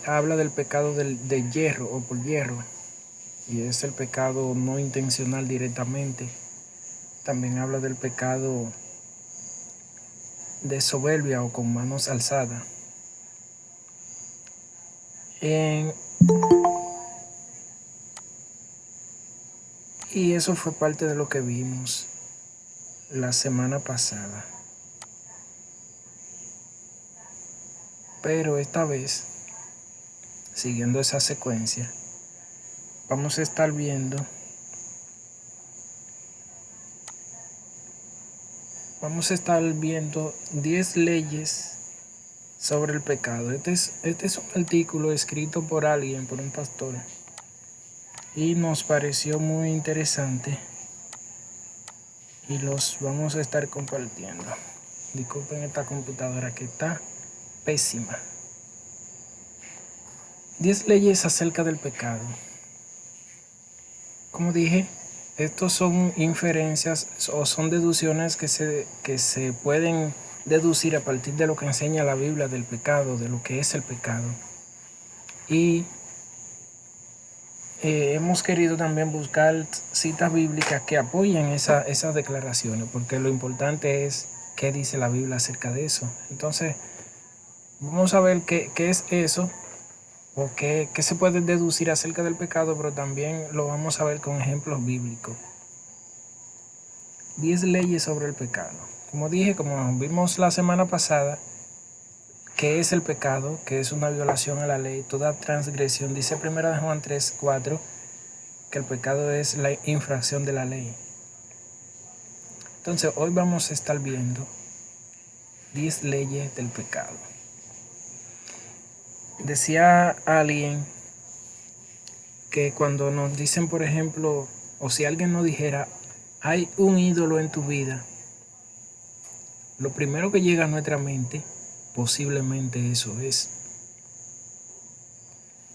habla del pecado de hierro o por hierro, y es el pecado no intencional directamente. También habla del pecado de soberbia o con manos alzadas. Y eso fue parte de lo que vimos la semana pasada. Pero esta vez, siguiendo esa secuencia, vamos a estar viendo Vamos a estar viendo 10 leyes sobre el pecado. Este es un artículo escrito por alguien, por un pastor, y nos pareció muy interesante y los vamos a estar compartiendo. Disculpen esta computadora que está pésima. 10 leyes acerca del pecado. Como dije, estos son inferencias o son deducciones que se pueden deducir a partir de lo que enseña la Biblia del pecado, de lo que es el pecado. Y hemos querido también buscar citas bíblicas que apoyen esas declaraciones, porque lo importante es qué dice la Biblia acerca de eso. Entonces, vamos a ver qué es eso, o qué se puede deducir acerca del pecado, pero también lo vamos a ver con ejemplos bíblicos. 10 leyes sobre el pecado. Como dije, como vimos la semana pasada, ¿qué es el pecado? Que es una violación a la ley, toda transgresión. Dice 1 Juan 3:4 que el pecado es la infracción de la ley. Entonces, hoy vamos a estar viendo 10 leyes del pecado. Decía alguien que cuando nos dicen, por ejemplo, o si alguien nos dijera, hay un ídolo en tu vida, lo primero que llega a nuestra mente, posiblemente eso es.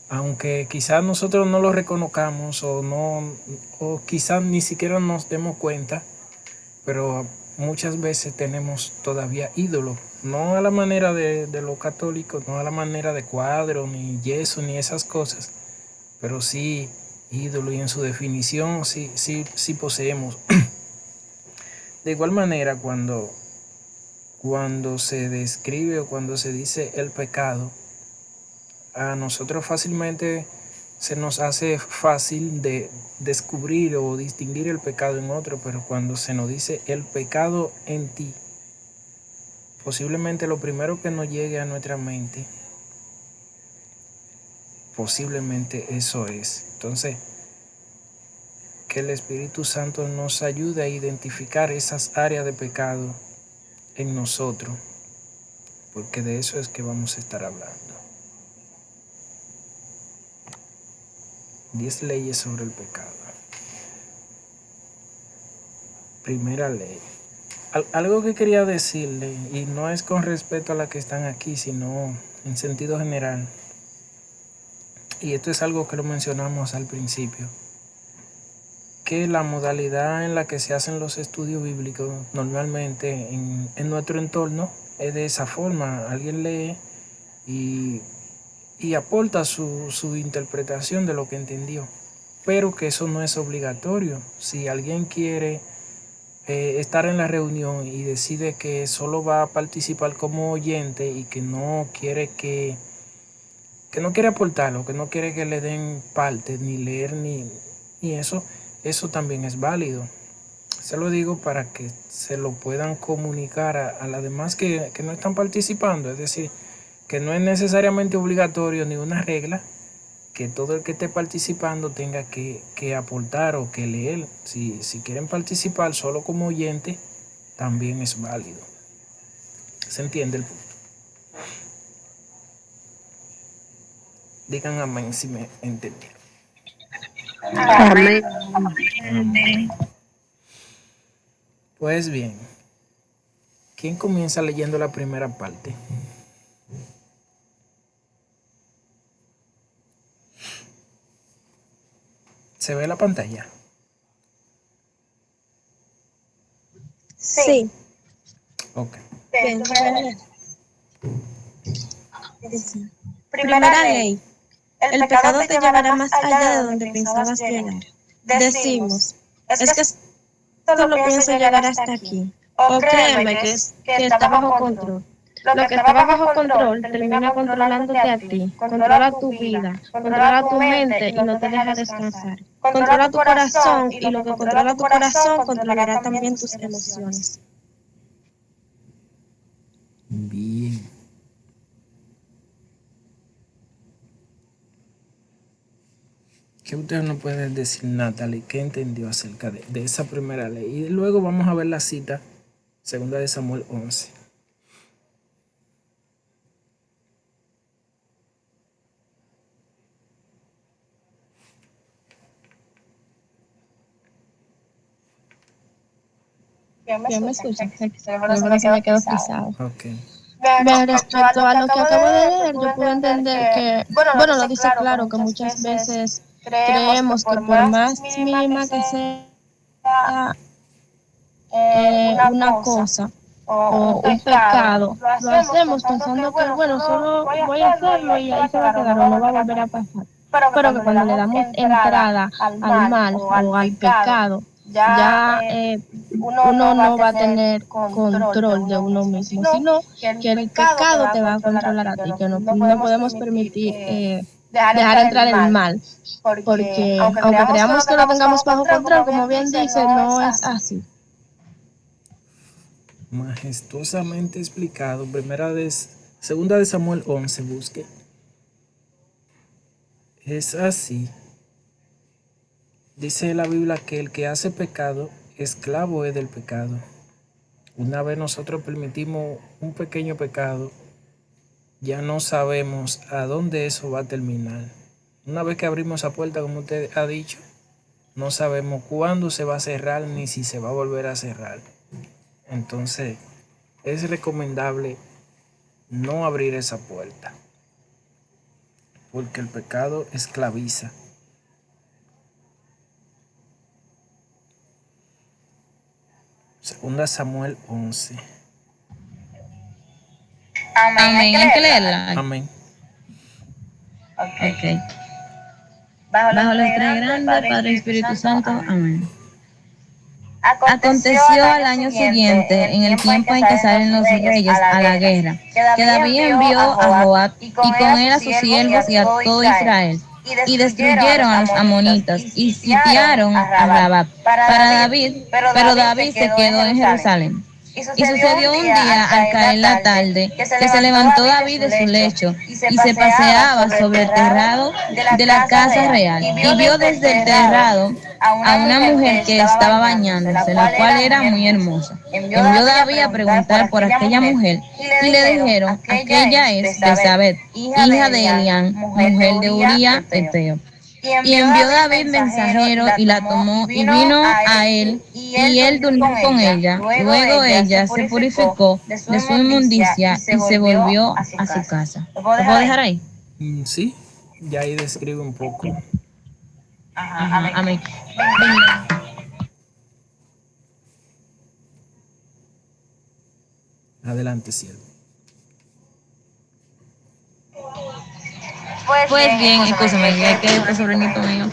Aunque quizás nosotros no lo reconozcamos o quizás ni siquiera nos demos cuenta, pero muchas veces tenemos todavía ídolos, no a la manera de los católicos, no a la manera de cuadro, ni yeso, ni esas cosas, pero sí ídolo, y en su definición sí poseemos. De igual manera, cuando se describe o cuando se dice el pecado, a nosotros fácilmente se nos hace fácil de descubrir o distinguir el pecado en otro, pero cuando se nos dice el pecado en ti, posiblemente lo primero que nos llegue a nuestra mente, posiblemente eso es. Entonces, que el Espíritu Santo nos ayude a identificar esas áreas de pecado en nosotros, porque de eso es que vamos a estar hablando. 10 leyes sobre el pecado. Primera ley. Algo que quería decirle, y no es con respecto a las que están aquí, sino en sentido general, y esto es algo que lo mencionamos al principio, que la modalidad en la que se hacen los estudios bíblicos normalmente en nuestro entorno es de esa forma. Alguien lee y aporta su interpretación de lo que entendió, pero que eso no es obligatorio. Si alguien quiere estar en la reunión y decide que solo va a participar como oyente y que no quiere que no quiere aportarlo, que no quiere que le den parte, ni leer, ni eso también es válido. Se lo digo para que se lo puedan comunicar a las demás que no están participando. Es decir, que no es necesariamente obligatorio ni una regla que todo el que esté participando tenga que aportar o que leer. Si quieren participar solo como oyente, también es válido. ¿Se entiende el punto? Digan amén si me entendieron. Amén. Pues bien, ¿quién comienza leyendo la primera parte? ¿Se ve la pantalla? Sí. Ok. Bien, bueno. Sí. Primera ley. El pecado te llevará más allá de donde pensabas llegar. Decimos, es que solo pienso llegar hasta aquí. O créeme que está bajo control. Lo que estaba bajo control termina controlándote a ti. Controla tu vida, controla tu mente y no te deja descansar. Controla tu corazón y lo que controla tu corazón controlará también tus emociones. Bien. ¿Qué usted nos puede decir, Natalie? ¿Qué entendió acerca de esa primera ley? Y luego vamos a ver la cita, segunda de Samuel 11. ¿Ya me escuchan? Yo creo que se me quedó frisado. Ok. Bien, respecto a lo que acabo de leer, yo puedo entender que, bueno, lo dice claro, que muchas veces creemos que por más mínima que sea una cosa o un pecado, lo hacemos pensando que, bueno, solo voy a hacerlo y ahí se va a quedar o no va a volver a pasar. Pero que cuando le damos entrada al mal o al pecado, ya uno no va a tener control de uno mismo, sino que el pecado te va a controlar a ti, que no podemos permitir dejar entrar el mal, porque aunque creamos que lo tengamos bajo control, como bien dice, no es así. Majestuosamente explicado. Segunda de Samuel 11, busque. Es así. Dice la Biblia que el que hace pecado, esclavo es del pecado. Una vez nosotros permitimos un pequeño pecado, ya no sabemos a dónde eso va a terminar. Una vez que abrimos esa puerta, como usted ha dicho, no sabemos cuándo se va a cerrar ni si se va a volver a cerrar. Entonces, es recomendable no abrir esa puerta, porque el pecado esclaviza. Segunda Samuel 11. Amén, hay que leerla. Amén. Ok. Bajo la estrella grande, Padre y Espíritu Santo. Amén. Aconteció al año siguiente, en el tiempo en que salen los reyes a la guerra, que David envió a Joab y con él a sus siervos y a todo Israel, y destruyeron a los amonitas y sitiaron a Rabab para David, pero David se quedó en Jerusalén. Y sucedió un día al caer la tarde que se levantó David de su lecho y se paseaba sobre el terrado de la casa real y vio desde el terrado a una mujer que estaba bañándose, la cual era muy hermosa. Envió David a preguntar por aquella mujer y le dijeron, aquella es Betsabé, hija de Elián, mujer de Uría Eteo. Y envió David mensajero y la tomó y vino a él y él durmió con ella. Luego ella se purificó de su inmundicia y se volvió a su casa. ¿Lo puedo dejar ahí? Sí, ya ahí describe un poco. Ajá, amén. Adelante, siervo. Pues bien, escúchame, ya que este sobrinito mío.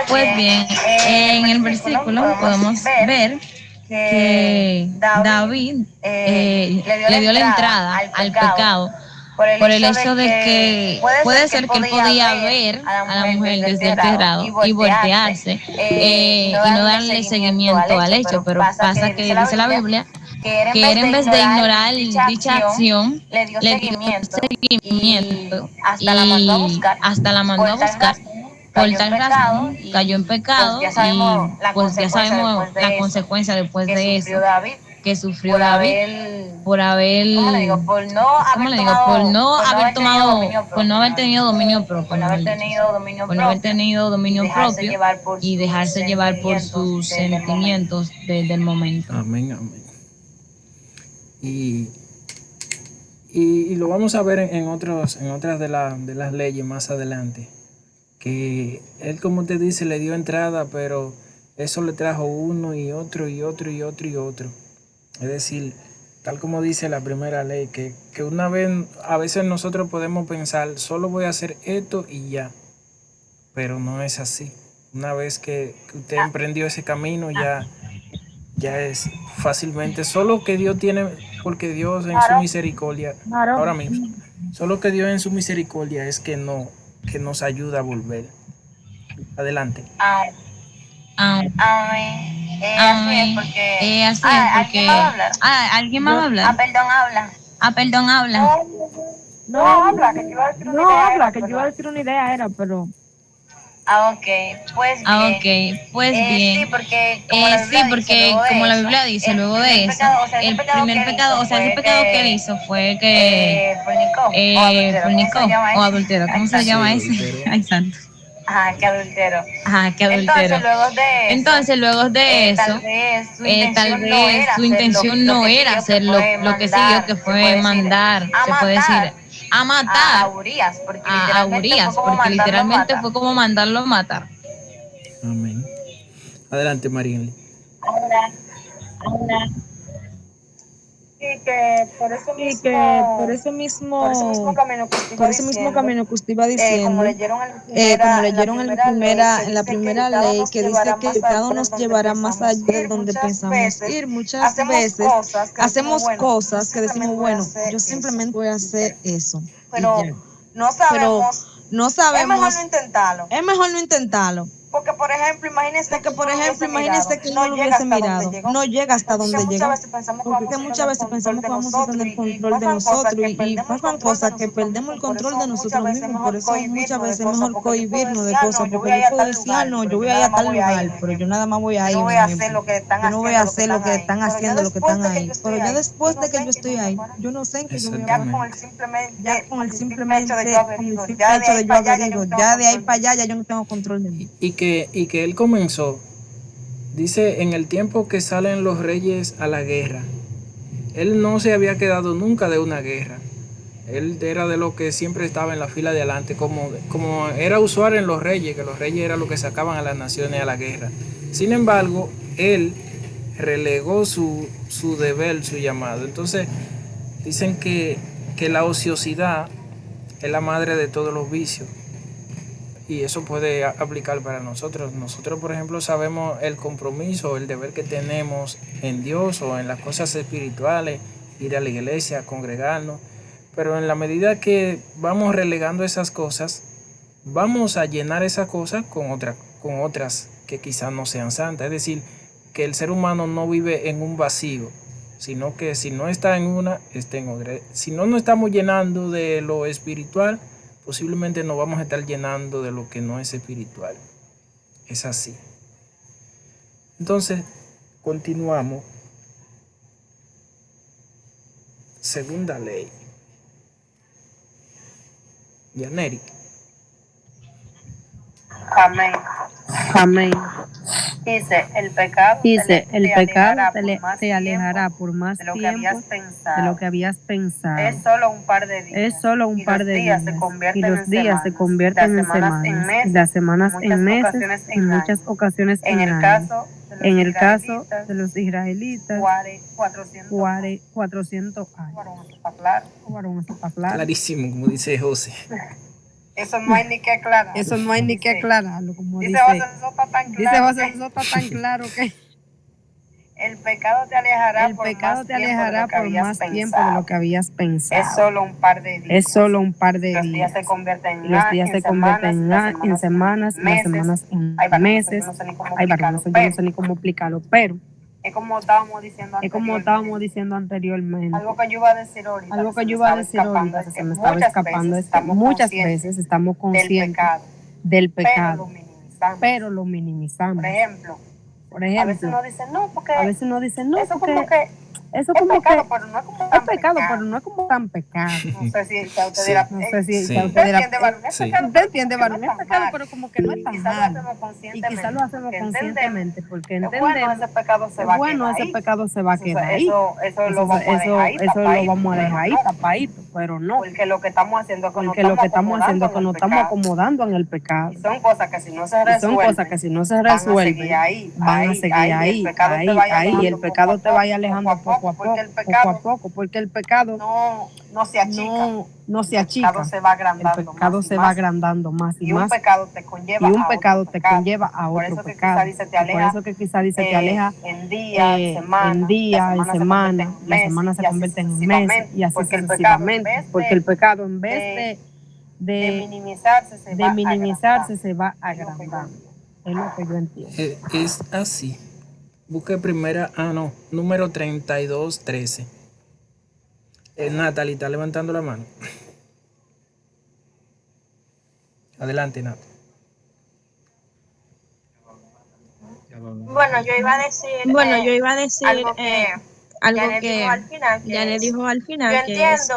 Pues bien, en el versículo podemos ver que David le dio la entrada al pecado por el hecho de que puede ser que él podía ver a la mujer desde el terrado y voltearse y no darle seguimiento al hecho, pero pasa que dice la Biblia que él en vez de ignorar dicha acción, le dio seguimiento y hasta la mandó a buscar. Por tal razón cayó en pecado y pues ya sabemos la consecuencia después de eso que sufrió David por haber, ¿cómo le digo? Por no haber tenido dominio propio, por no haber tenido dominio propio y dejarse llevar por sus sentimientos del momento. Amén, amén. Y, y lo vamos a ver en otras de las leyes más adelante. Que él, como te dice, le dio entrada, pero eso le trajo uno y otro y otro y otro y otro. Es decir, Tal como dice la primera ley, que una vez, a veces nosotros podemos pensar, solo voy a hacer esto y ya, pero no es así. Una vez que usted emprendió ese camino, ya es fácilmente, solo que Dios tiene, porque Dios en su misericordia, ahora mismo, solo que Dios en su misericordia es que no, que nos ayuda a volver. Adelante. Ah, así es, porque... ¿alguien más va a hablar? Perdón, habla. No, habla, que yo iba a decir una idea, que yo iba a decir una idea, pero... Ok, pues bien. Sí, porque como la Biblia dice, luego de eso, el primer pecado, o sea, ese pecado que él hizo fue que fornicó o adulteró, ¿cómo se llama ese? Ay, santo. Ajá, que adulteró. Entonces, luego de eso, tal vez su intención no era hacer lo que siguió, que fue mandar, se puede decir, a matar a Urias, porque literalmente fue como mandarlo a matar. Amén. Adelante, Marieli. Y que por eso mismo camino que usted iba diciendo, como leyeron en la primera ley, que dice que el pecado nos llevará más allá de donde pensamos ir. Muchas veces hacemos cosas que decimos, bueno, yo simplemente voy a hacer eso. Pero no sabemos, es mejor no intentarlo. Porque, por ejemplo, imagínese que él no lo hubiese mirado, no llega hasta donde llegó. Porque muchas veces pensamos que vamos a tener control de nosotros y pasan cosas que perdemos el control de nosotros mismos. Por eso muchas veces es mejor cohibirnos de cosas, porque yo puedo decir, no, yo voy a ir a tal lugar, pero yo nada más voy a ir, yo no voy a hacer lo que están haciendo, lo que están ahí. Pero ya después de que yo estoy ahí, yo no sé en qué yo voy a parar. Ya con el simple hecho de yo haber ido, ya de ahí para allá, ya yo no tengo control de mí. Y que él comenzó, dice, en el tiempo que salen los reyes a la guerra. Él no se había quedado nunca de una guerra. Él era de los que siempre estaba en la fila de adelante, como era usual en los reyes, que los reyes eran los que sacaban a las naciones a la guerra. Sin embargo, él relegó su deber, su llamado. Entonces, dicen que la ociosidad es la madre de todos los vicios. Y eso puede aplicar para nosotros. Nosotros, por ejemplo, sabemos el compromiso, el deber que tenemos en Dios o en las cosas espirituales, ir a la iglesia, congregarnos. Pero en la medida que vamos relegando esas cosas, vamos a llenar esas cosas con otras que quizás no sean santas. Es decir, que el ser humano no vive en un vacío, sino que si no está en una, está en otra. Si no nos estamos llenando de lo espiritual, posiblemente nos vamos a estar llenando de lo que no es espiritual. Es así. Entonces, continuamos. Segunda ley. Yaneri. Amén. Dice, el pecado te alejará por más tiempo de lo que habías pensado. Es solo un par de días. Y los días se convierten en semanas, y las semanas en meses, en muchas ocasiones en años. En el caso de los israelitas, 400 años. Clarísimo, como dice José. Eso no hay ni que aclararlo. Como dice José, eso está tan claro que el pecado te alejará por más tiempo de lo que habías pensado. Es solo un par de días. Los días se convierten en semanas, las semanas en meses. Hay varones, yo no sé ni cómo explicarlo, pero es como estábamos diciendo anteriormente. Algo que yo iba a decir ahorita, que se me estaba escapando, es que muchas veces estamos conscientes del pecado, pero lo minimizamos. Por ejemplo, a veces uno dice no, porque eso como que es pecado, pero no es como pecado, pero no es como tan pecado. No sé si usted Sí. dirá, No sé si Sí. usted entiende, varón, es Sí. pecado, usted entiende, varón, es pecado, mal. pero como que no es tan Quizás lo malo. hacemos Y quizás lo hacemos conscientemente, porque es bueno, entendemos ese pecado se que va a bueno, quedar ese ahí. pecado se va a quedar ahí. Eso lo vamos a dejar ahí, Eso lo vamos a dejar ahí no. tapadito, pero no. Porque lo que estamos haciendo es que Porque lo que estamos haciendo es que nos estamos acomodando en el pecado. Y son cosas que si no se Y son cosas que si no se resuelven, van a seguir ahí, ahí, el pecado te vaya alejando poco a poco, porque el pecado no se achica. no se achica. El pecado se va agrandando, El pecado se va agrandando más y más. Un pecado te conlleva y un pecado te conlleva a Por otro eso que pecado. quizá dice, te aleja, por eso que quizá dice te aleja en día, en semana, la semana se convierte en mes y así sucesivamente. Porque el pecado en vez de minimizarse se va agrandando. Es lo que yo entiendo. Es así. Busque número 3213. Natalie está levantando la mano. Adelante, Nat. Bueno, yo iba a decir algo que ya le dijo al final, que es,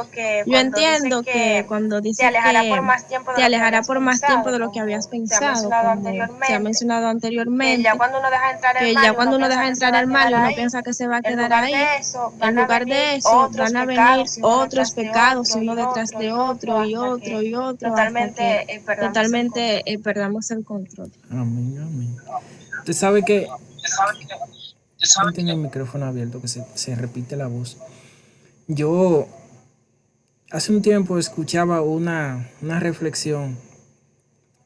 yo entiendo que cuando dice que te alejará por más tiempo de lo que habías pensado, como se ha mencionado anteriormente, que ya cuando uno deja entrar al mal y uno piensa que se va a quedar ahí, en lugar de eso van a venir otros pecados, uno detrás de otro y otro y otro, hasta que totalmente perdamos el control. Amén, amén. Usted sabe que tiene el micrófono abierto, que se repite la voz. Yo hace un tiempo escuchaba una reflexión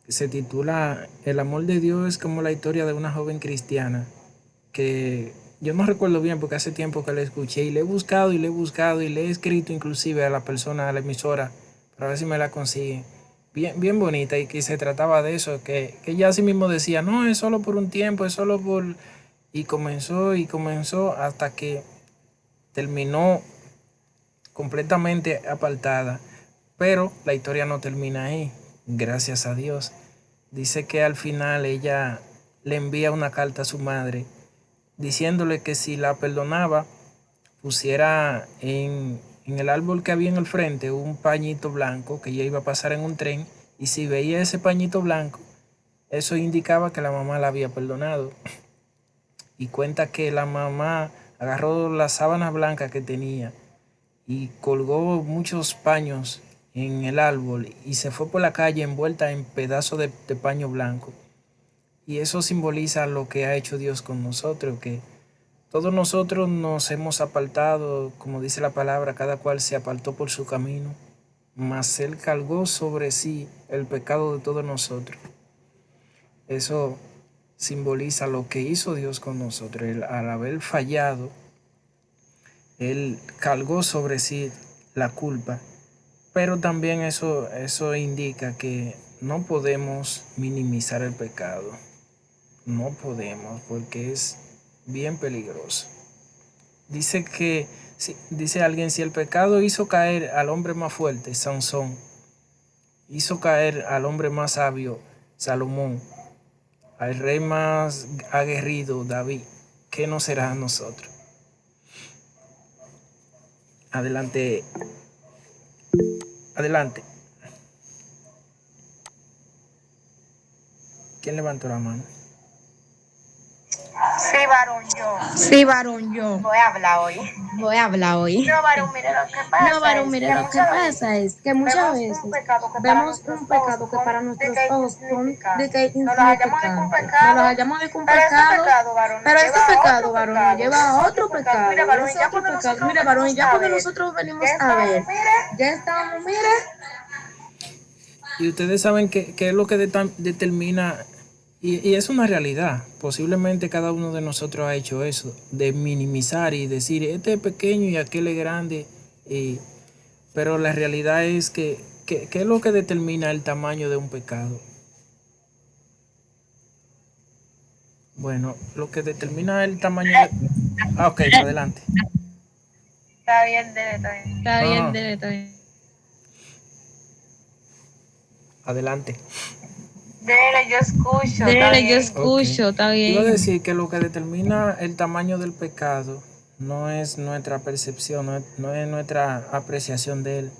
que se titula El amor de Dios es como la historia de una joven cristiana, que yo no recuerdo bien porque hace tiempo que la escuché y le he buscado y le he escrito inclusive a la persona, a la emisora, para ver si me la consiguen. Bien bonita, y que se trataba de eso, que ella así mismo decía, no, es solo por un tiempo, es solo por... Y comenzó hasta que terminó completamente apartada. Pero la historia no termina ahí, gracias a Dios. Dice que al final ella le envía una carta a su madre diciéndole que si la perdonaba, pusiera en el árbol que había en el frente un pañito blanco, que ella iba a pasar en un tren, y si veía ese pañito blanco, eso indicaba que la mamá la había perdonado. Y cuenta que la mamá agarró las sábanas blancas que tenía y colgó muchos paños en el árbol y se fue por la calle envuelta en pedazos de paño blanco. Y eso simboliza lo que ha hecho Dios con nosotros, que todos nosotros nos hemos apartado, como dice la palabra, cada cual se apartó por su camino, mas Él cargó sobre sí el pecado de todos nosotros. Eso simboliza lo que hizo Dios con nosotros. Él, al haber fallado, Él cargó sobre sí la culpa, pero también eso indica que no podemos minimizar el pecado. No podemos, porque es bien peligroso. Dice alguien, si el pecado hizo caer al hombre más fuerte, Sansón, hizo caer al hombre más sabio, Salomón, al rey más aguerrido, David, ¿qué no será a nosotros? Adelante. ¿Quién levantó la mano? Sí, varón, yo. Voy a hablar hoy. No, varón, mire lo que pasa es que muchas veces vemos un pecado que para nuestros ojos son de que nos lo hallamos de que un pecado, nos lo hallamos de que un pecado, pero este pecado, varón, nos lleva a otro pecado. Mira, varón, y ya porque nosotros venimos a ver, ya estamos, mire. Y ustedes saben qué es lo que determina, y es una realidad. Posiblemente cada uno de nosotros ha hecho eso, de minimizar y decir, este es pequeño y aquel es grande. Pero la realidad es que, ¿qué es lo que determina el tamaño de un pecado? Bueno, lo que determina el tamaño de... ok, adelante. Está bien, dele. Adelante. Dele, yo escucho, Está bien. Iba a decir que lo que determina el tamaño del pecado no es nuestra percepción, no es nuestra apreciación de él.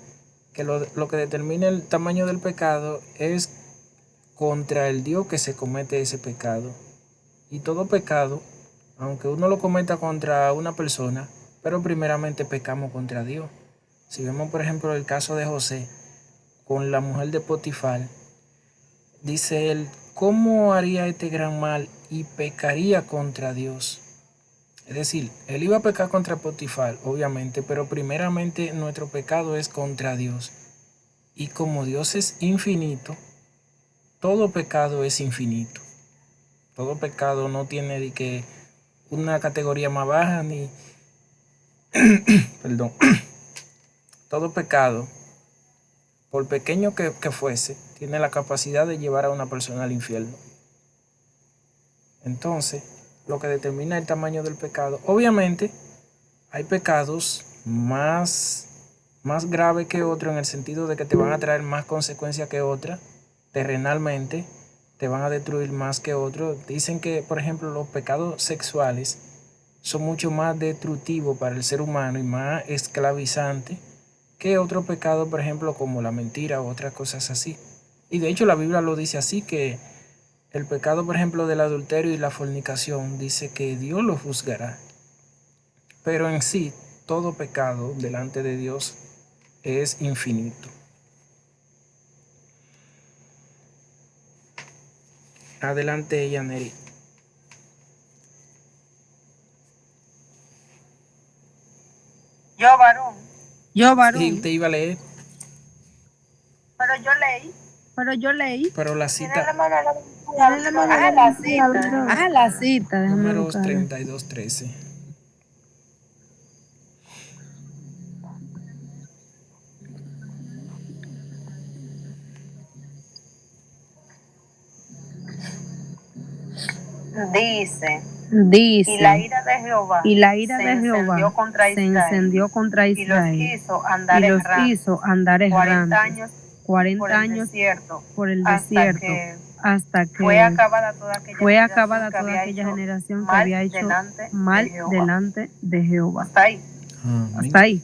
Que lo que determina el tamaño del pecado es contra el Dios que se comete ese pecado. Y todo pecado, aunque uno lo cometa contra una persona, pero primeramente pecamos contra Dios. Si vemos por ejemplo el caso de José con la mujer de Potifar, dice él, ¿cómo haría este gran mal y pecaría contra Dios? Es decir, él iba a pecar contra Potifar, obviamente, pero primeramente nuestro pecado es contra Dios. Y como Dios es infinito, todo pecado es infinito. Todo pecado no tiene de que una categoría más baja ni perdón. Todo pecado, por pequeño que fuese, tiene la capacidad de llevar a una persona al infierno. Entonces, lo que determina el tamaño del pecado, obviamente, hay pecados más graves que otros en el sentido de que te van a traer más consecuencias que otras, terrenalmente, te van a destruir más que otros. Dicen que, por ejemplo, los pecados sexuales son mucho más destructivos para el ser humano y más esclavizantes que otro pecado, por ejemplo, como la mentira o otras cosas así. Y de hecho la Biblia lo dice así, que el pecado, por ejemplo, del adulterio y la fornicación, dice que Dios lo juzgará. Pero en sí, todo pecado delante de Dios es infinito. Adelante, Yaneri. Yo, varón. Sí, te iba a leer. Pero yo leí. Pero la cita. La cita. Números 32:13. Dice, y la ira de Jehová se encendió contra Israel y los hizo andar 40 años 40 años por el desierto hasta que fue acabada toda aquella generación que había hecho mal delante de Jehová. Hasta ahí. Hasta ahí.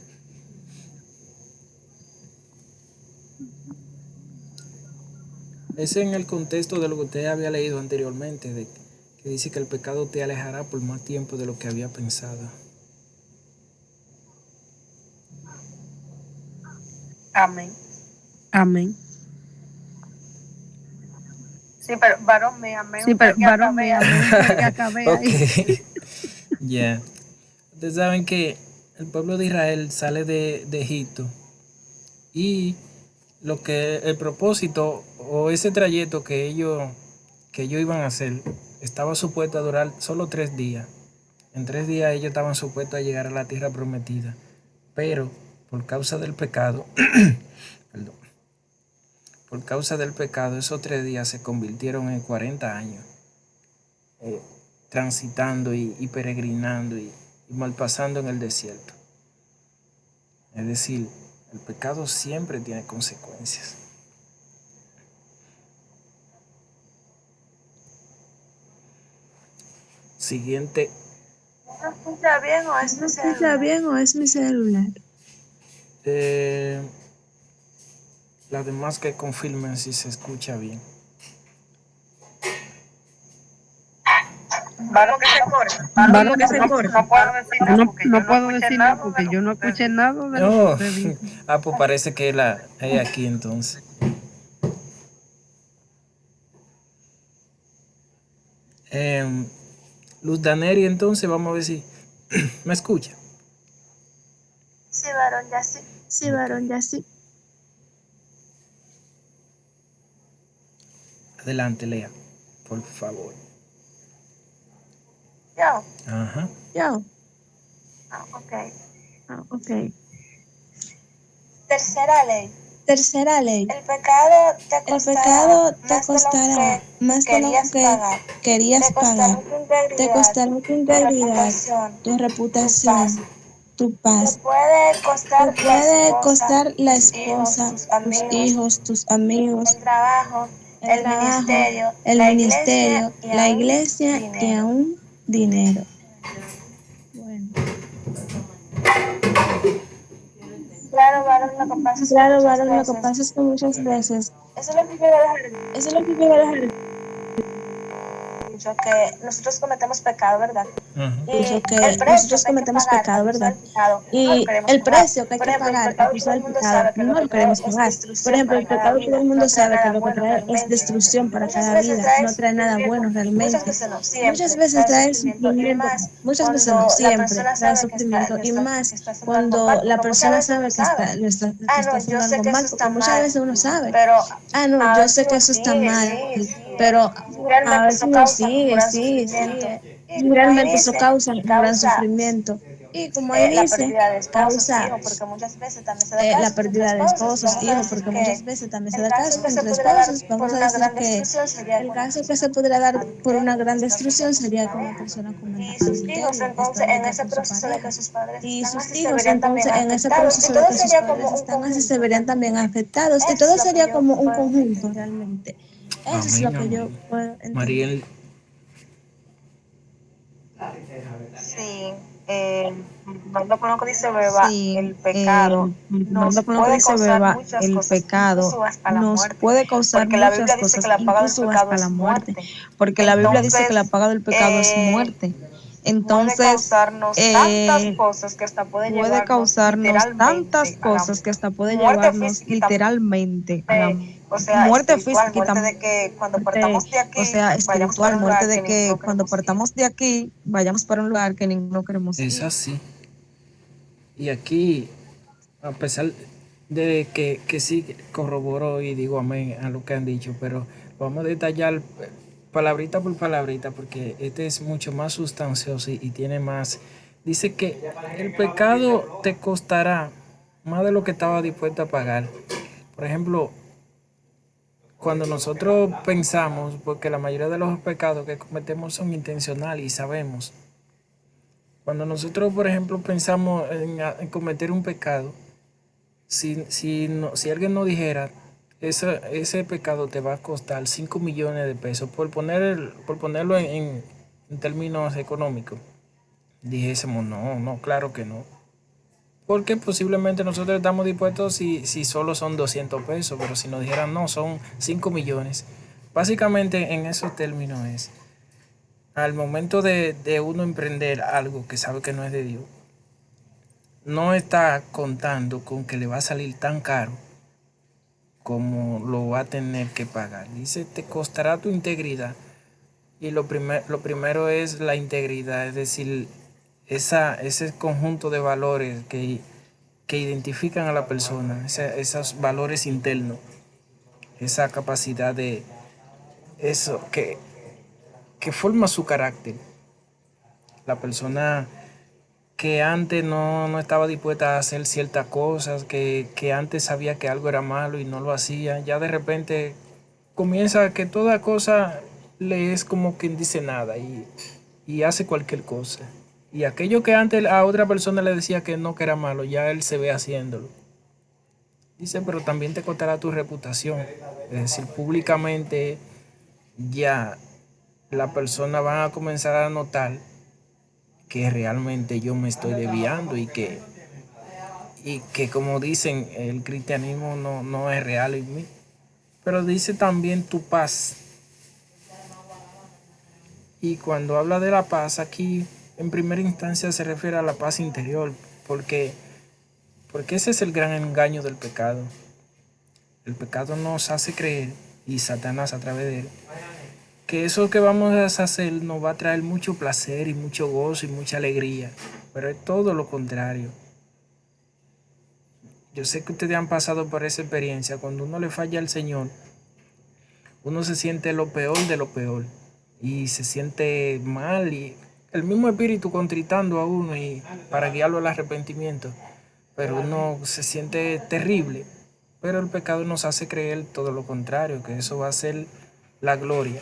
Es en el contexto de lo que usted había leído anteriormente, de que dice que el pecado te alejará por más tiempo de lo que había pensado. Amén. Amén. Sí, pero varón me amén. Porque acabé ahí. Ok. Ya. Ustedes saben que el pueblo de Israel sale de Egipto y lo que el propósito o ese trayecto que ellos iban a hacer estaba supuesto a durar solo 3 días. En 3 días ellos estaban supuestos a llegar a la tierra prometida, pero por causa del pecado, perdón, por causa del pecado esos 3 días se convirtieron en 40 años, transitando y peregrinando y malpasando en el desierto. Es decir, el pecado siempre tiene consecuencias. Siguiente. ¿No escucha bien o es mi celular? Las demás que confirmen si se escucha bien. Varón que se corta. No puedo decir nada porque yo no escuché nada de lo que usted dijo. Pues parece que es aquí entonces. Luz Daneri, entonces vamos a ver si me escucha. Sí, varón, ya sí. Sí, varón, ya sí. Adelante, Lea, por favor. Yo. Ajá. Yo. Ok. Tercera ley. El pecado te costará más de lo que querías pagar. Te costará tu integridad, tu reputación, tu paz. Te puede costar la esposa, tus hijos, tus amigos, el trabajo, el ministerio, la iglesia y aún dinero. Bueno. Claro, varón, lo que pasa es que muchas veces, eso es lo que yo iba a dejar Ajá. dicho, que nosotros cometemos pecado, ¿verdad? Y el precio que hay que pagar a causa del pecado no lo queremos pagar. Por ejemplo, el pecado todo el mundo sabe que lo que trae es destrucción para cada vida, no trae nada bueno realmente. Muchas veces trae sufrimiento, muchas veces no, siempre trae sufrimiento y más cuando la persona sabe que está haciendo algo mal, porque muchas veces uno sabe, no, yo sé que eso está mal, pero a veces uno sigue, sigue, sigue. Y realmente eso causa un gran sufrimiento. Y como ahí dice, causa la pérdida de esposos, hijos, porque muchas veces también se da caso entre esposos. Vamos a decir que el caso que se podría dar por una gran destrucción sería que una persona cometa adulterio estando ya con su pareja. Y sus hijos, entonces, en ese proceso de que sus padres están así, se verían también afectados. Y todo sería como un conjunto realmente. Eso es lo Amén, que yo amén. puedo entender. Mariel, Sí, tomando con lo que dice Beba, el pecado nos puede causar muchas cosas, incluso hasta la muerte, porque la Biblia dice que la paga del pecado es muerte. Entonces, puede causarnos tantas cosas que hasta puede llevarnos literalmente a la muerte física y también muerte, o sea, espiritual, muerte de que cuando partamos de aquí vayamos para un lugar que ninguno queremos es ir. así. Y aquí, a pesar de que sí corroboro y digo amén a lo que han dicho, pero vamos a detallar palabrita por palabrita porque este es mucho más sustancioso y tiene más. Dice que el pecado te costará más de lo que estaba dispuesto a pagar. Por ejemplo, cuando nosotros pensamos, porque la mayoría de los pecados que cometemos son intencionales y sabemos, cuando nosotros, por ejemplo, pensamos en cometer un pecado, si alguien nos dijera, ese pecado te va a costar 5 millones de pesos, por ponerlo en términos económicos, dijésemos, no, no, claro que no. Porque posiblemente nosotros estamos dispuestos si solo son 200 pesos, pero si nos dijeran, no, son 5 millones. Básicamente en esos términos es, al momento de uno emprender algo que sabe que no es de Dios, no está contando con que le va a salir tan caro como lo va a tener que pagar. Dice, te costará tu integridad. Y lo primero es la integridad, es decir, ese conjunto de valores que identifican a la persona, esos valores internos, esa capacidad de eso que forma su carácter. La persona que antes no estaba dispuesta a hacer ciertas cosas, que antes sabía que algo era malo y no lo hacía, ya de repente comienza que toda cosa le es como quien dice nada y hace cualquier cosa. Y aquello que antes a otra persona le decía que no, que era malo, ya él se ve haciéndolo. Dice, pero también te costará tu reputación. Es decir, públicamente ya la persona va a comenzar a notar que realmente yo me estoy desviando y que como dicen, el cristianismo no es real en mí. Pero dice también tu paz. Y cuando habla de la paz aquí, en primera instancia se refiere a la paz interior, porque, porque ese es el gran engaño del pecado. El pecado nos hace creer, y Satanás a través de él, que eso que vamos a hacer nos va a traer mucho placer y mucho gozo y mucha alegría, pero es todo lo contrario. Yo sé que ustedes han pasado por esa experiencia. Cuando uno le falla al Señor, uno se siente lo peor de lo peor y se siente mal y el mismo espíritu contritando a uno y para guiarlo al arrepentimiento, pero uno se siente terrible. Pero el pecado nos hace creer todo lo contrario, que eso va a ser la gloria.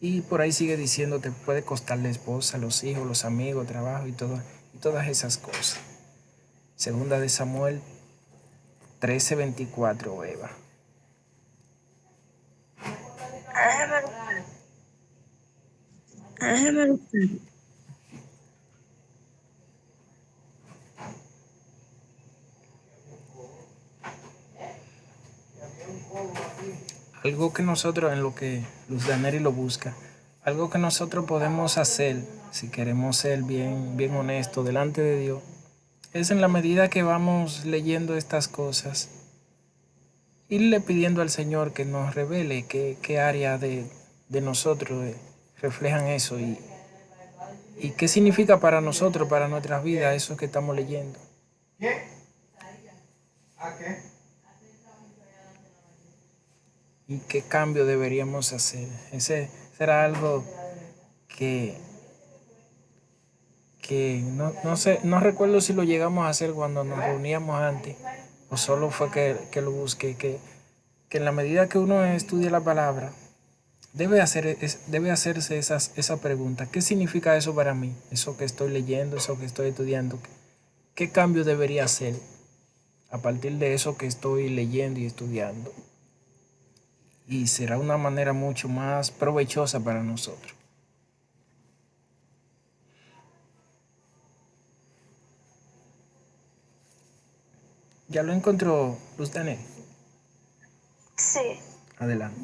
Y por ahí sigue diciendo, te puede costar la esposa, los hijos, los amigos, trabajo y todas esas cosas. Segunda de Samuel 13:24, Eva. Déjame buscar. algo que nosotros, en lo que Luz Daneri lo busca, algo que nosotros podemos hacer, si queremos ser bien honestos delante de Dios, es en la medida que vamos leyendo estas cosas, irle pidiendo al Señor que nos revele qué área de nosotros reflejan eso y qué significa para nosotros, para nuestras vidas, eso que estamos leyendo. Y qué cambio deberíamos hacer. Ese será algo que no sé, no recuerdo si lo llegamos a hacer cuando nos reuníamos antes o solo fue que lo busqué, que en la medida que uno estudia la palabra, debe hacerse esa pregunta. ¿Qué significa eso para mí? Eso que estoy leyendo, eso que estoy estudiando. ¿Qué cambio debería hacer a partir de eso que estoy leyendo y estudiando? Y será una manera mucho más provechosa para nosotros. ¿Ya lo encontró Luz Daneri? Sí. Adelante.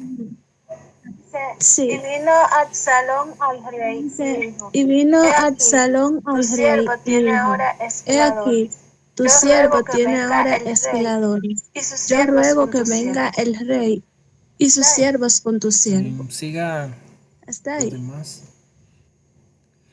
Sí. Y vino Absalón al rey y dijo, Y vino He aquí, Absalón tu al rey siervo y tiene dijo, ahora He aquí, esquiladores. tu Yo siervo ruego que tiene venga ahora el rey esquiladores. y sus Yo siervos ruego con que tu venga siervo. el rey y sus Está ahí. siervos con tu siervo. Siga Está los ahí. demás.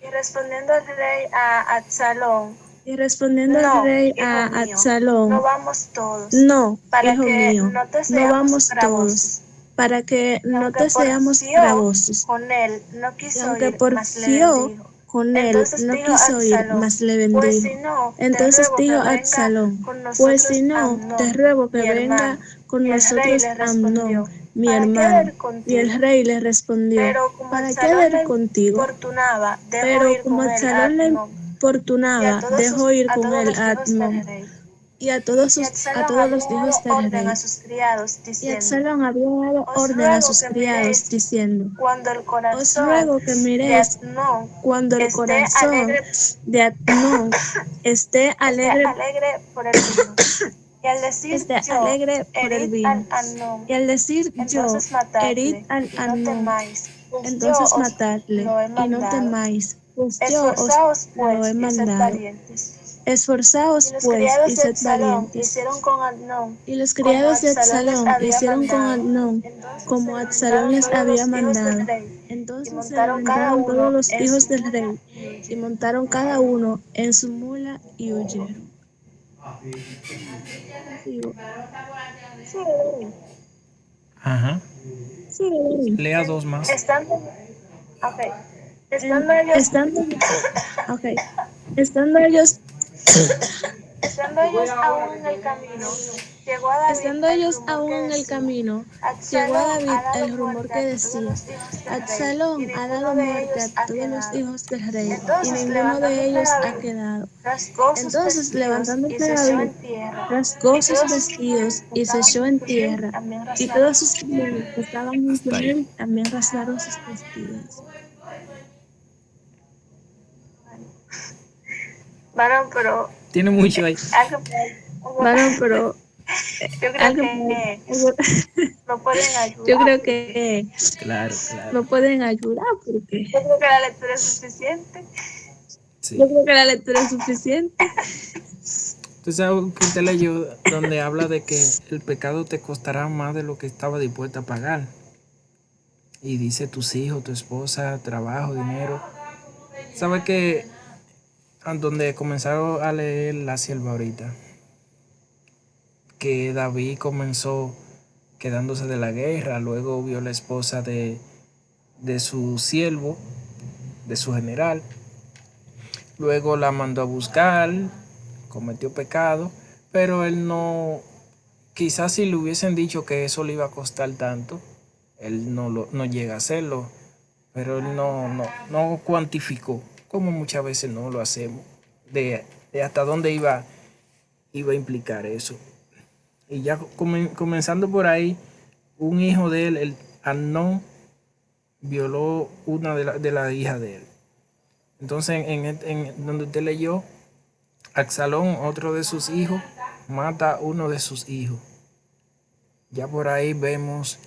Y respondiendo el rey a Absalón, Y respondiendo el no, rey hijo a mío, Absalón, no vamos todos, no, para hijo que mío, no te no seamos vamos todos, gravosos. para que Y no aunque te seamos porfió gravosos. con él, no Y quiso aunque ir, mas le porfió bendijo. con él, Entonces no dijo quiso ir, Absalón, mas le pues bendijo. si no, te Entonces ruego que dijo venga Absalón, con pues si nosotros no, te Amnón, ruego que mi venga hermano. con Y el rey nosotros le Amnón, respondió, mi ¿para qué hermano. ver Y el contigo? rey le respondió, Pero como ¿para qué Absalón ver le contigo? importunaba, dejó Pero ir como con él a Absalón le Amnón y importunaba, dejó ir a con todos él los a hijos del Amnón rey. y Y a Absalón todos había los hijos dado del orden a rey. sus criados, Y diciendo, Absalón había dado os orden a ruego sus que criados, miréis diciendo, cuando el os corazón ruego que de miréis Amnón cuando el esté corazón de Amnón esté alegre, alegre por el vino. Y al decir esté yo, alegre por el herid al vino. Amnón, Y al decir yo, entonces herid matadle al y no Amnón, temáis, pues yo entonces os matadle lo he y no mandado. temáis, pues yo os Esforzaos lo pues he y sed mandado. valientes. Y Esforzaos los pues y criados de sed Absalón valientes. hicieron con Amnón Y los como criados de Absalón les Absalón había hicieron con mandado. Amnón Entonces se como Absalón levantaron les todos había los hijos del mandado. rey y Entonces se montaron cada levantaron todos uno los en su hijos del mula rey y y huyeron. montaron cada uno en su mula y huyeron. Sigo. Ajá. Sí. Lea dos más. Okay. Estando ellos, Estando, okay. Estando ellos estando ellos aún en el camino, llegó a David Estando el ellos rumor que aún en el decía, camino, llegó a Absalón ha David dado el rumor muerte que a todos decía, los hijos del rey, y Absalón ha ninguno dado de muerte a ellos ha todos los quedado. hijos del rey, y Entonces, ninguno de levantándose ellos ha David, quedado. rasgó sus Entonces, vestidos y levantándose se echó David, en tierra, rasgó y sus todos sus criados vestidos que y se estaban echó en junto a él tierra, también y rasgaron todos sus sus criados que vestidos. estaban junto Hasta a ahí. él también rasgaron sus vestidos. Varón, pero Tiene mucho ahí. Varón, pero yo creo algo, que algo- no pueden yo ayudar creo porque que Claro, claro. no pueden ayudar porque yo creo que la lectura es suficiente. Sí. yo creo que la lectura es suficiente. Entonces, algo que usted leyó donde habla de que el pecado te costará más de lo que estaba dispuesta a pagar. Y dice tus hijos, tu esposa, trabajo, dinero. ¿Sabe que donde comenzaron a leer la sierva ahorita? Que David comenzó quedándose de la guerra, luego vio la esposa de su siervo, de su general, luego la mandó a buscar, cometió pecado, pero él no, quizás si le hubiesen dicho que eso le iba a costar tanto, él no llega a hacerlo, pero él no cuantificó, como muchas veces no lo hacemos, de hasta dónde iba a implicar eso. Y ya comenzando por ahí, un hijo de él, el Amnón, violó una de las hijas de él. Entonces, en donde usted leyó, Absalón, otro de sus hijos, mata a uno de sus hijos. Ya por ahí vemos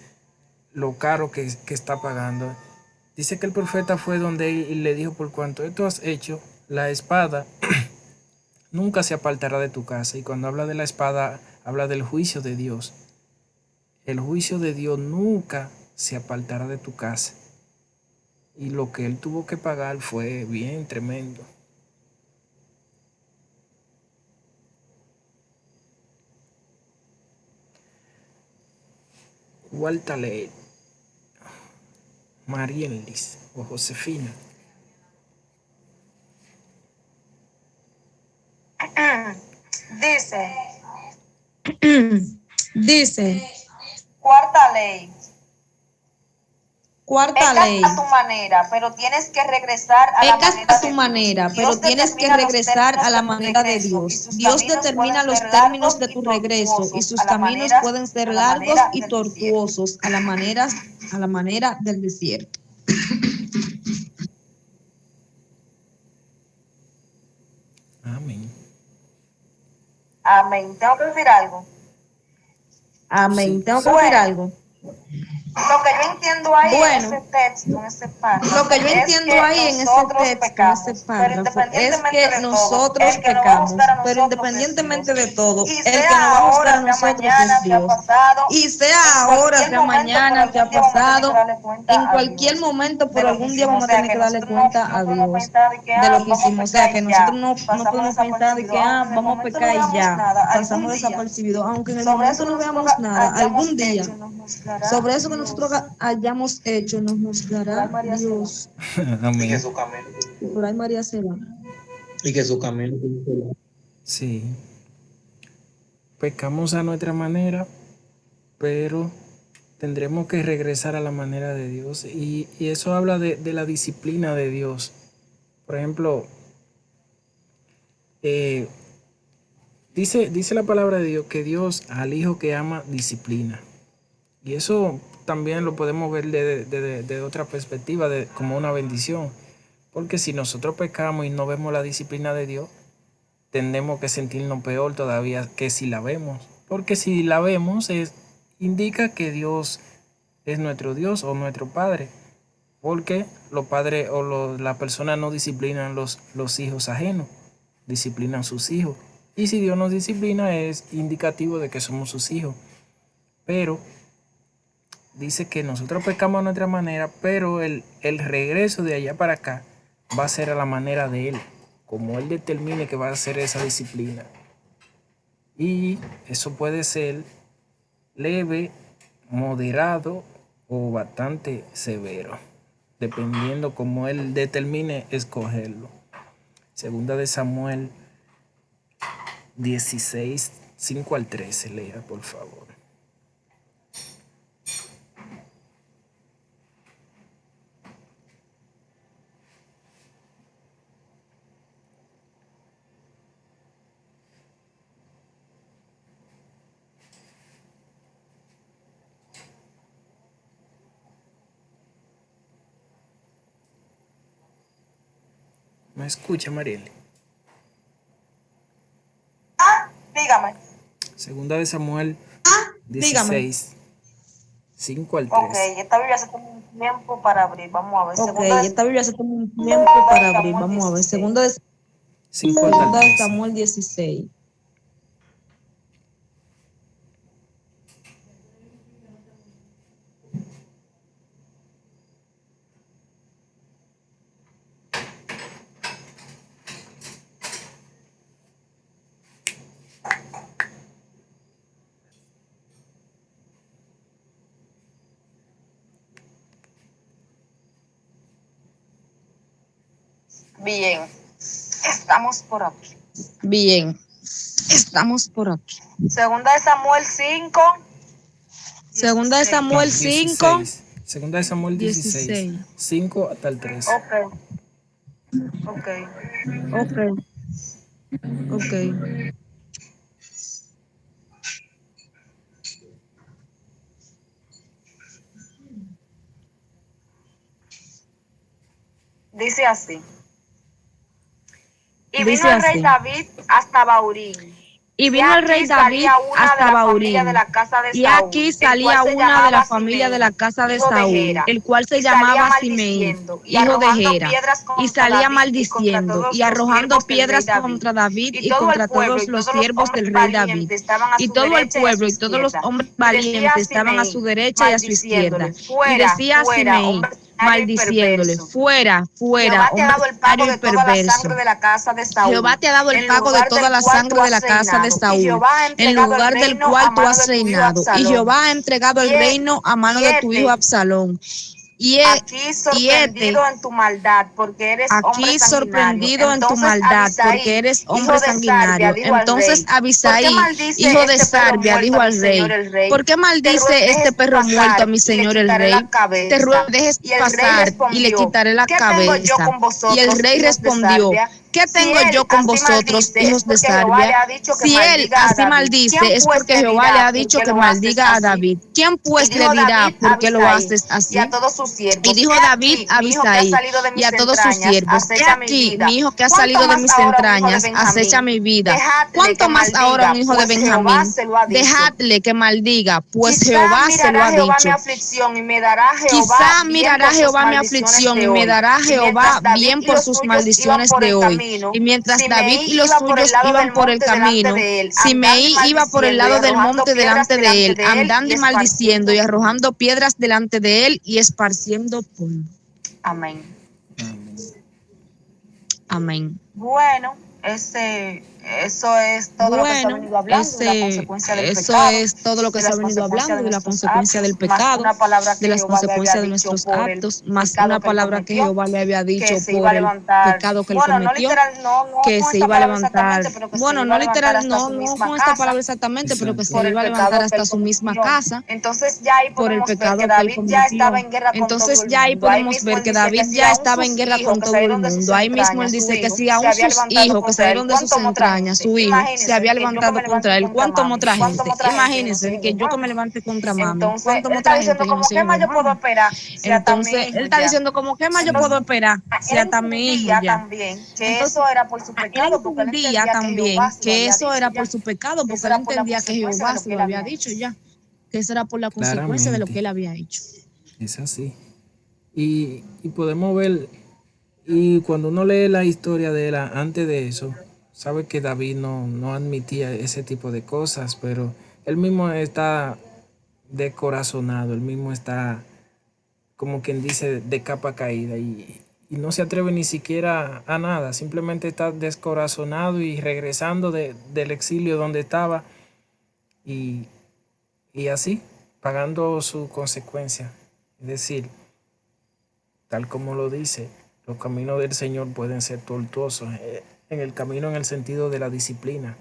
lo caro que está pagando. Dice que el profeta fue donde él y le dijo, por cuanto esto has hecho, la espada nunca se apartará de tu casa. Y cuando habla de la espada, habla del juicio de Dios. El juicio de Dios nunca se apartará de tu casa. Y lo que él tuvo que pagar fue bien tremendo. Walter Ley, Marielis o Josefina. Dice, Dice, cuarta ley. cuarta Pecas ley. a tu manera, pero tienes que regresar a la Pecas manera a tu de manera, Dios. pero Dios tienes que determina los regresar a términos la de tu manera de regreso, y Dios. sus Dios caminos determina pueden los ser términos largos de y tu regreso y tortuosos sus caminos pueden ser a la largos manera y del desierto. tortuosos a la manera del desierto. Amén. Amén. Tengo que decir algo. Amén. Sí. Tengo que decir algo. Lo que yo entiendo ahí en ese texto, en ese párrafo, Lo que yo es entiendo que ahí en ese nosotros texto, en ese pecamos, pero párrafo, es independientemente que de todo, nosotros el que nos va a pecamos, juzgar a pero nosotros es independientemente de Dios. todo, Y el que nos va sea a juzgar a ahora, sea nosotros mañana, es sea Dios. pasado, Y sea en ahora, cualquier sea momento, por mañana, sea algún día vamos a tener que pasado, darle cuenta en a cualquier Dios momento, de por lo que algún día hicimos. vamos O a sea, tener que que darle nosotros cuenta no a podemos Dios pensar de que de lo que vamos a hicimos. O sea, pecar que y nosotros ya, no pasamos podemos pensar de desapercibidos, que aunque en el vamos a momento no pecar y veamos ya, nada, pasamos algún día, desapercibidos, aunque en el sobre eso momento que no nosotros veamos nada, algún hayamos día, hecho, nos juzgará sobre eso que nosotros Dios. hayamos hecho, nos Por ahí juzgará María se va. Dios. Amén. Y por ahí María se va. Y que su camino. Sí. Pecamos a nuestra manera, pero tendremos que regresar a la manera de Dios. Y eso habla de la disciplina de Dios. Por ejemplo, eh, dice la palabra de Dios que Dios al hijo que ama disciplina. Y eso también lo podemos ver de otra perspectiva, como una bendición. Porque si nosotros pecamos y no vemos la disciplina de Dios, tendremos que sentirnos peor todavía que si la vemos. Porque si la vemos, indica que Dios es nuestro Dios o nuestro Padre. Porque los padres o las personas no disciplinan los hijos ajenos, disciplinan sus hijos. Y si Dios nos disciplina, es indicativo de que somos sus hijos. Pero dice que nosotros pecamos a nuestra manera, pero el regreso de allá para acá va a ser a la manera de Él, como Él determine que va a ser esa disciplina. Y eso puede ser leve, moderado o bastante severo, dependiendo como Él determine escogerlo. Segunda de Samuel 16, 5 al 13, lea por favor. ¿Me escucha, Mariel? Dígame. Segunda de Samuel Dígame. 16, 5 al Ok, 13. esta Biblia se toma un tiempo para abrir. Vamos a ver. Ok, Segunda de esta Biblia se toma un tiempo para abrir. Samuel Vamos a ver. 16. Segunda de Samuel 16. Bien, estamos por aquí. Bien, estamos por aquí. Segunda de Samuel 5. Segunda de Samuel 5. 16. Segunda de Samuel 16. 5 hasta el 13. Ok, ok. Ok, ok. Dice así. Y Dice vino el rey así. David hasta Baurín Y vino el rey David hasta Bahurín, y aquí salía una de la familia de la casa de Saúl, el cual se llamaba Simeí, hijo de Gera, y salía maldiciendo y arrojando piedras contra David y contra todos los siervos del rey David. Y todo el pueblo y todos los hombres valientes estaban a su derecha y a su izquierda. Y decía a Simeí, maldiciéndole, fuera, fuera, hombre y perverso. Jehová te ha dado el pago de toda la sangre de la casa de Saúl, en lugar del cual tú has reinado. Y Jehová ha entregado el reino a mano de tu hijo Absalón. Aquí sorprendido en tu maldad, porque eres hombre sanguinario. Entonces Abisai, hijo de Sarbia, dijo al rey, ¿por qué maldice este perro muerto a mi señor el rey? Te ruego dejes pasar y le quitaré la cabeza. Y el rey respondió, ¿qué tengo yo con vosotros, hijos de Sarbia? Si él así maldice, es porque Jehová le ha dicho que maldiga a David. ¿Quién pues le dirá por qué lo haces así? Y dijo David a Abisai y a todos sus siervos, he aquí, mi hijo que ha salido de mis entrañas, acecha mi vida. ¿Cuánto más ahora un hijo de Benjamín? Dejadle que maldiga, pues Jehová se lo ha dicho. Quizá mirará Jehová mi aflicción y me dará Jehová bien por sus maldiciones de hoy. Y mientras David y los suyos iban por el camino, Simeí iba por el lado del monte delante de él, andando y maldiciendo y arrojando piedras delante de él y esparciendo polvo. Amén. Amén. Bueno, eso es todo lo que se ha venido hablando de la consecuencia del pecado. Eso es todo lo que se ha venido hablando de la consecuencia del pecado, de las consecuencias de nuestros actos, más una palabra que Jehová le había dicho por el pecado que él cometió, que se iba a levantar. Bueno, no literal, no con esta palabra exactamente, pero que se iba a levantar hasta su misma casa. Entonces ya ahí por el podemos ver pecado que que él David cometió. ya estaba en guerra con todo el Entonces ya ahí mundo. podemos ver que David ya estaba en guerra con todo el mundo. Ahí mismo él dice que si aún sus hijos que salieron de sus entrañas, su hijo se había levantado contra él, ¿cuánto otra gente? Imagínense que yo que me levante contra mami, ¿cuánto otra gente yo no sé? Entonces él está diciendo como ¿qué más yo puedo esperar si hasta mi hijo ya? También, que eso era por su pecado, porque él entendía también que eso era por su pecado, porque él era por la entendía que Jehová se lo había dicho ya, que eso era por la consecuencia de lo que él había hecho. Es así. Y podemos ver, y cuando uno lee la historia de él antes de eso, sabe que David no admitía ese tipo de cosas, pero él mismo está descorazonado, él mismo está, como quien dice, de capa caída y no se atreve ni siquiera a nada, simplemente está descorazonado y regresando del exilio donde estaba y así, pagando su consecuencia. Es decir, tal como lo dice, los caminos del Señor pueden ser tortuosos, en el camino en el sentido de la disciplina.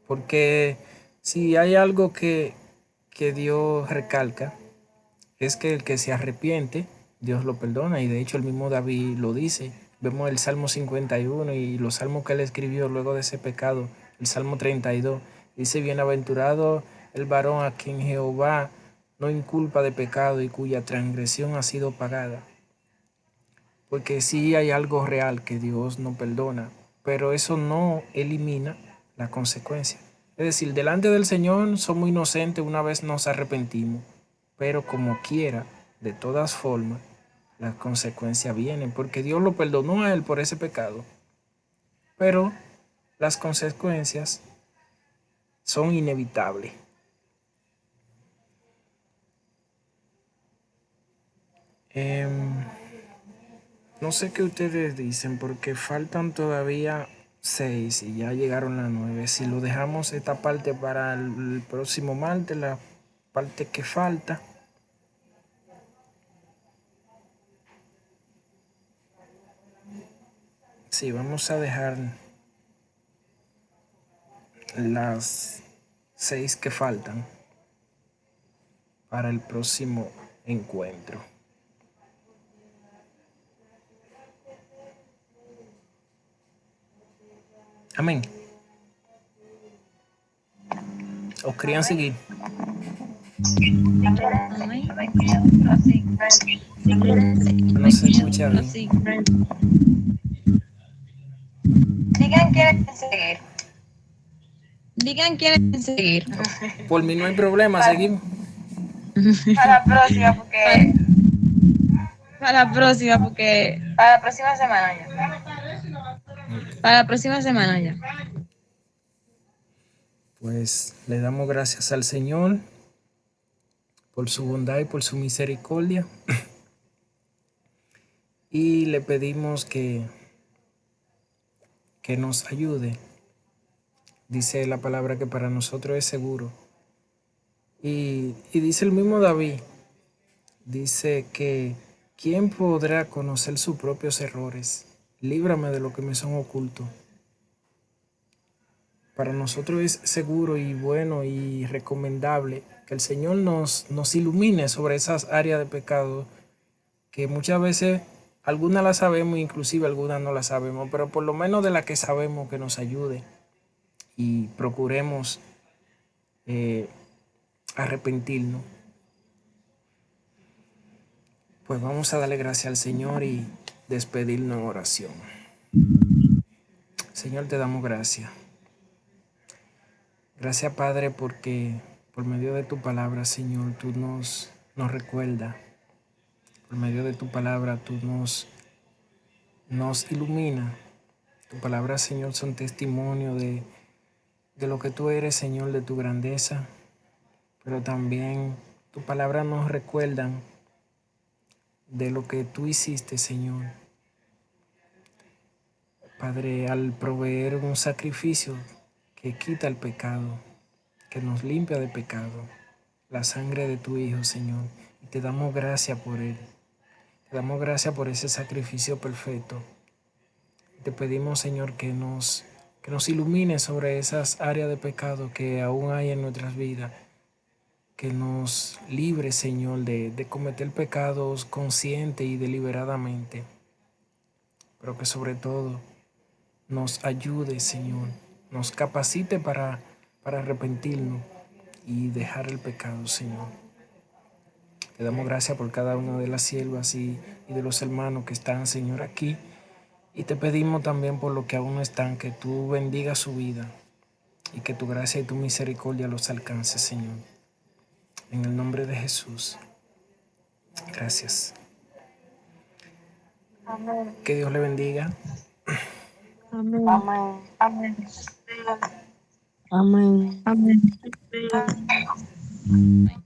Porque si hay algo que Dios recalca, es que el que se arrepiente, Dios lo perdona. Y de hecho el mismo David lo dice. Vemos el Salmo 51 y los salmos que él escribió luego de ese pecado. El Salmo 32 dice: bienaventurado el varón a quien Jehová no inculpa de pecado y cuya transgresión ha sido pagada. Porque sí hay algo real que Dios no perdona, pero eso no elimina la consecuencia. Es decir, delante del Señor somos inocentes una vez nos arrepentimos, pero como quiera, de todas formas, las consecuencias vienen, porque Dios lo perdonó a él por ese pecado. Pero las consecuencias son inevitables. No sé qué ustedes dicen, porque faltan todavía 6 y ya llegaron las 9. Si lo dejamos esta parte para el próximo martes, la parte que falta. Sí, vamos a dejar las 6 que faltan para el próximo encuentro. Amén. ¿Os querían seguir? No se escucha bien. Sigan, quieren seguir. Digan quieren seguir. Por mí no hay problema, seguimos. Para la próxima, porque. Para la próxima, porque. Para la próxima semana ya. Para la próxima semana ya. Pues le damos gracias al Señor por su bondad y por su misericordia. Y le pedimos que nos ayude. Dice la palabra que para nosotros es seguro. Y dice el mismo David, dice que ¿quién podrá conocer sus propios errores? Líbrame de lo que me son ocultos. Para nosotros es seguro y bueno y recomendable que el Señor nos ilumine sobre esas áreas de pecado que muchas veces algunas las sabemos, inclusive algunas no las sabemos, pero por lo menos de las que sabemos que nos ayude y procuremos arrepentirnos. Pues vamos a darle gracias al Señor y despedirnos en oración. Señor, te damos gracias. Gracias, Padre, porque por medio de tu palabra, Señor, tú nos recuerdas. Por medio de tu palabra, tú nos ilumina. Tu palabra, Señor, son testimonio de lo que tú eres, Señor, de tu grandeza. Pero también tu palabra nos recuerda de lo que tú hiciste, Señor. Padre, al proveer un sacrificio que quita el pecado, que nos limpia de pecado, la sangre de tu Hijo, Señor. Y te damos gracias por él. Te damos gracias por ese sacrificio perfecto. Te pedimos, Señor, que nos ilumine sobre esas áreas de pecado que aún hay en nuestras vidas. Que nos libre, Señor, de cometer pecados consciente y deliberadamente. Pero que sobre todo nos ayude, Señor. Nos capacite para arrepentirnos y dejar el pecado, Señor. Te damos gracias por cada una de las siervas y de los hermanos que están, Señor, aquí. Y te pedimos también por los que aún no están, que tú bendigas su vida y que tu gracia y tu misericordia los alcance, Señor. En el nombre de Jesús. Gracias. Amén. Que Dios le bendiga. Amén. Amén. Amén. Amén. Amén. Amén.